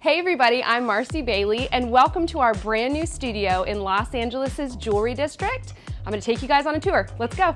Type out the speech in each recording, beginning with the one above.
Hey everybody, I'm Marcy Bailey and welcome to our brand new studio in Los Angeles' Jewelry District. I'm going to take you guys on a tour. Let's go.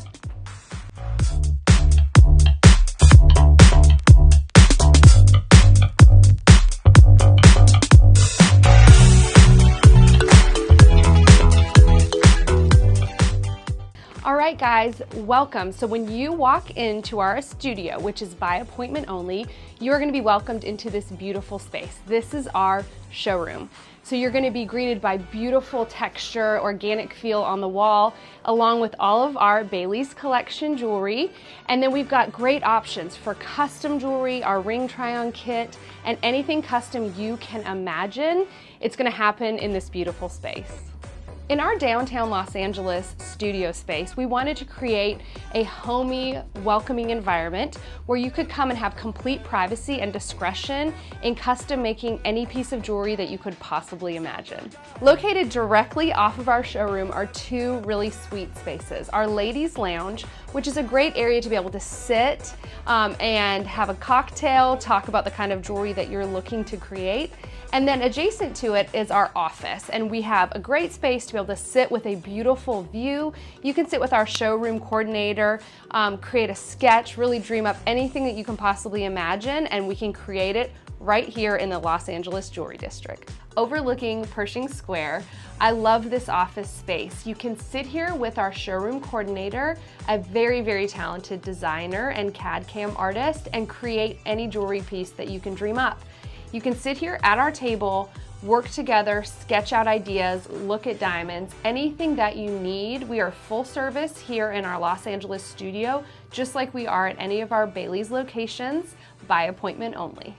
All right guys, welcome. So when you walk into our studio, which is by appointment only, you're going to be welcomed into this beautiful space. This is our showroom. So you're going to be greeted by beautiful texture, organic feel on the wall, along with all of our Bailey's Collection jewelry. And then we've got great options for custom jewelry, our ring try-on kit, and anything custom you can imagine. It's going to happen in this beautiful space. In our downtown Los Angeles studio space, we wanted to create a homey, welcoming environment where you could come and have complete privacy and discretion in custom making any piece of jewelry that you could possibly imagine. Located directly off of our showroom are two really sweet spaces. Our ladies' lounge, which is a great area to be able to sit and have a cocktail, talk about the kind of jewelry that you're looking to create. And then adjacent to it is our office, and we have a great space to be able to sit with a beautiful view. You can sit with our showroom coordinator, create a sketch, really dream up anything that you can possibly imagine, and we can create it right here in the Los Angeles Jewelry District. Overlooking Pershing Square, I love this office space. You can sit here with our showroom coordinator, a very, very talented designer and CAD/CAM artist, and create any jewelry piece that you can dream up. You can sit here at our table, work together, sketch out ideas, look at diamonds, anything that you need. We are full service here in our Los Angeles studio, just like we are at any of our Bailey's locations, by appointment only.